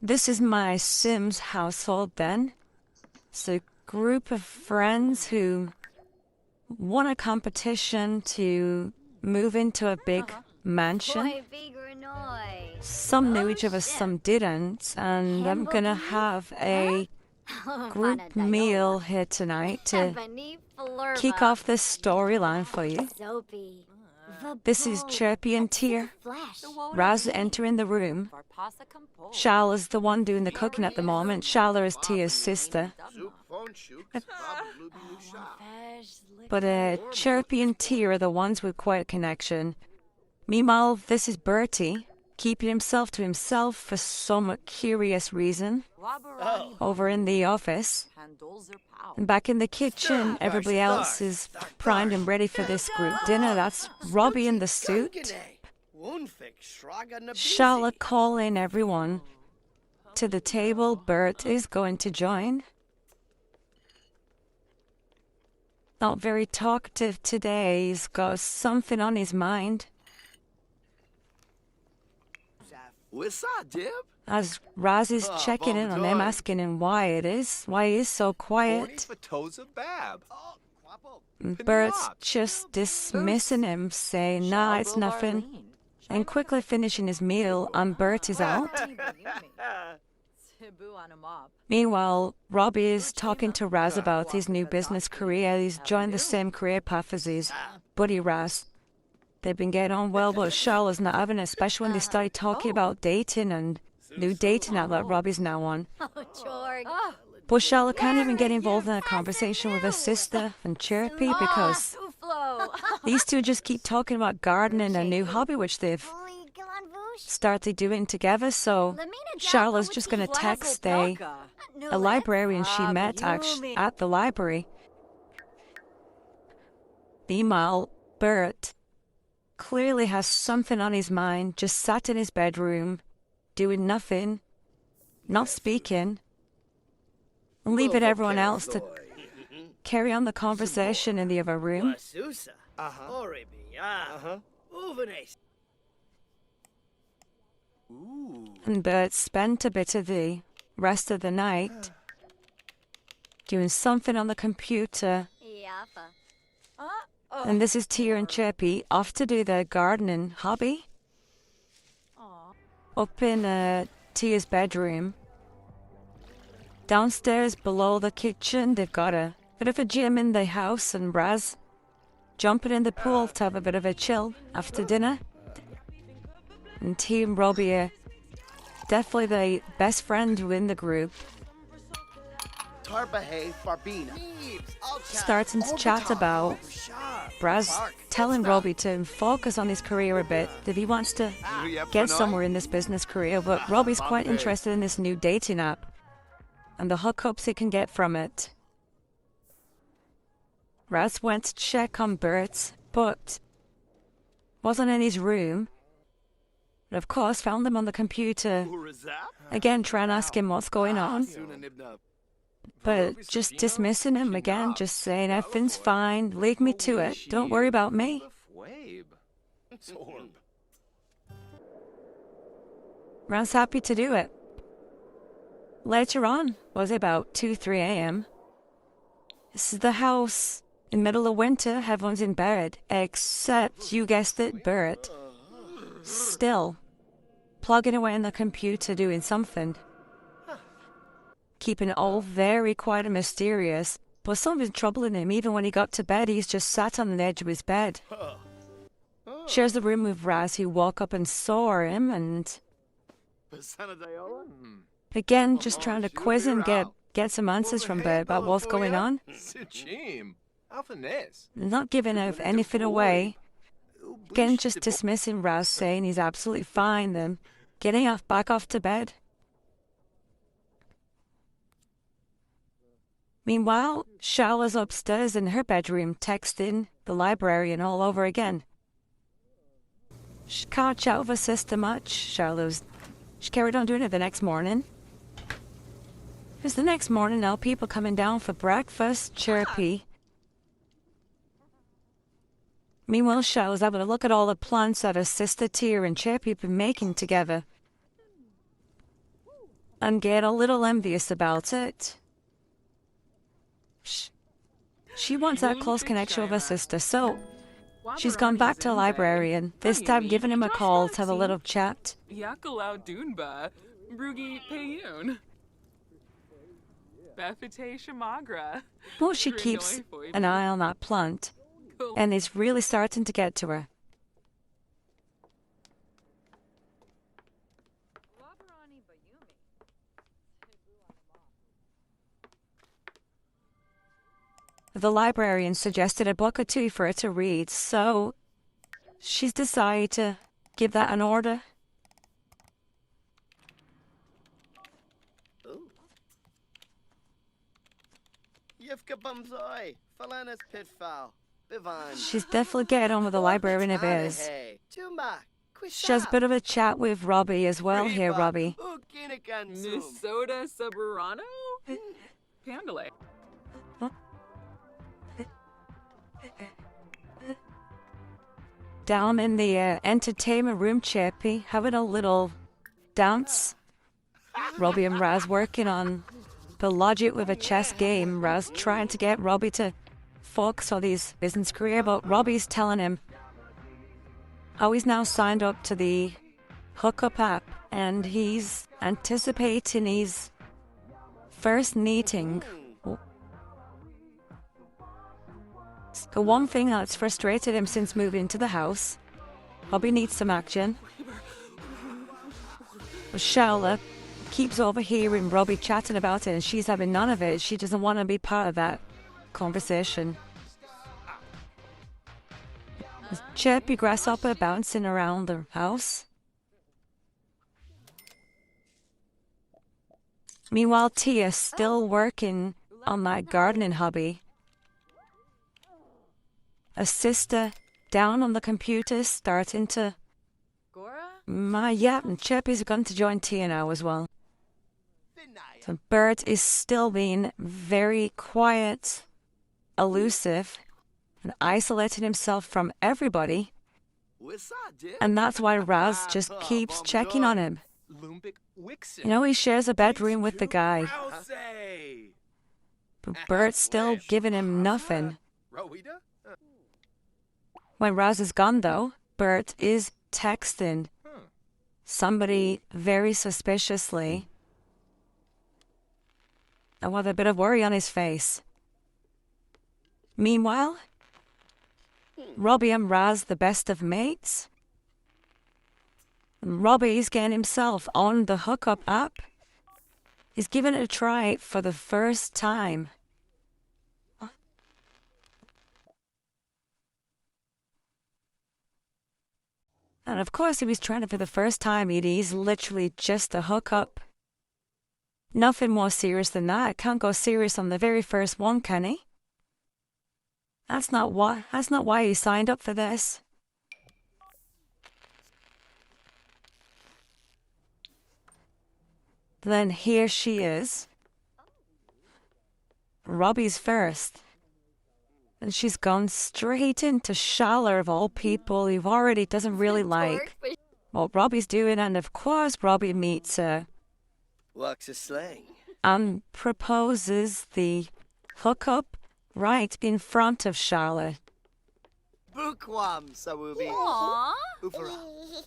This is my Sims household then. It's a group of friends who won a competition to move into a big mansion. Some knew each other, some didn't, and I'm gonna have a group meal here tonight to kick off this storyline for you. This is Chirpy and Tear. Raz entering the room. Charlotte's the one doing the cooking at the moment. Charlotte is Tear's sister. But Chirpy and Tear are the ones with quite a connection. Meanwhile, this is Bertie, keeping himself to himself for some curious reason. Over in the office. And back in the kitchen, everybody else is primed and ready for this group dinner. That's Robbie in the suit. Charlotte calling everyone to the table. Bert is going to join. Not very talkative today. He's got something on his mind. As Raz is checking in on him, asking him why he is so quiet. Bert's just dismissing him, saying, nah, it's nothing, and quickly finishing his meal, and Bert is out. Meanwhile, Robbie is talking to Raz about his new business career. He's joined the same career path as his buddy Raz. They've been getting on well, but Charlotte's not having it, especially when they started talking about dating and new dating app that Robbie's now on. But Charlotte can't even get involved in a conversation with her sister and Chirpy because these two just keep talking about gardening, a new hobby which they've started doing together. So Charlotte's just going to text a librarian she met actually at the library. Meanwhile, Bert clearly has something on his mind, just sat in his bedroom, doing nothing, not speaking, and leaving everyone else to carry on the conversation in the other room. And Bert spent a bit of the rest of the night doing something on the computer. And this is Tear and Chirpy off to do their gardening hobby. Up in Tear's bedroom. Downstairs below the kitchen, they've got a bit of a gym in the house, and Raz jumping in the pool to have a bit of a chill after dinner. And Tear and Robbie are definitely the best friend within the group. Starting to chat about Raz telling Robbie to focus on his career a bit, that he wants to get somewhere in this business career, but Robbie's quite interested in this new dating app and the hookups he can get from it. Raz went to check on Bert, but wasn't in his room. And of course found him on the computer, again trying to ask him what's going on. But just dismissing him again, just saying everything's fine, leave me to it, don't worry about me. Raz happy to do it. Later on, was about 2-3 a.m. This is the house. In the middle of winter, everyone's in bed, except, you guessed it, Bert. Still, plugging away on the computer doing something. Keeping it all very quiet and mysterious, but something's troubling him. Even when he got to bed, he's just sat on the edge of his bed. Shares the room with Raz, who woke up and saw him, and again, just trying to quiz him, get some answers from Bert about what's going on. Not giving anything away. Again, just dismissing Raz, saying he's absolutely fine, then getting back off to bed. Meanwhile, Charlotte's upstairs in her bedroom texting the librarian all over again. She can't chat with her sister much. She carried on doing it the next morning. It was the next morning now, people coming down for breakfast. Chirpy Meanwhile, Charlotte's having a look at all the plants that her sister Tia and Chirpy have been making together, and get a little envious about it. She wants that close connection with her sister, so she's gone back to the library and this time giving him a call to have a little chat. Yakalau Dunba, Brugi Payun. Befite Shamagra. Well, she keeps an eye on that plant, and it's really starting to get to her. The librarian suggested a book or two for her to read, so she's decided to give that an order. She's definitely getting on with the librarian of hers. She has a bit of a chat with Robbie as well here, Robbie. Minnesota Suburano? Pandalay. Down in the entertainment room, Chirpy, having a little dance. Robbie and Raz working on the logic with a chess game. Raz trying to get Robbie to focus on his business career, but Robbie's telling him how he's now signed up to the hookup app and he's anticipating his first meeting. The one thing that's frustrated him since moving into the house. Robbie needs some action. But Charlotte keeps overhearing Robbie chatting about it and she's having none of it. She doesn't want to be part of that conversation. There's Chirpy Grasshopper bouncing around the house. Meanwhile, Tia's still working on that gardening hobby. A sister down on the computer starting to... Yeah, and Chirpy's going to join Tia now as well. So Bert is still being very quiet, elusive, and isolating himself from everybody. And that's why Raz just keeps checking on him. You know, he shares a bedroom with the guy. But Bert's still giving him nothing. When Raz is gone, though, Bert is texting somebody very suspiciously and with a bit of worry on his face. Meanwhile, Robbie and Raz, the best of mates. And Robbie's getting himself on the hookup app. He's giving it a try for the first time. And of course, if he's trying it for the first time, he's literally just a hookup. Nothing more serious than that. Can't go serious on the very first one, can he? That's not why he signed up for this. Then here she is. Robbie's first. And she's gone straight into Schaller of all people who already doesn't really like what Robbie's doing. And of course, Robbie meets her. Walks a slang. And proposes the hookup right in front of Charlotte. Bukwam, Sawubi. Aww. Ufara.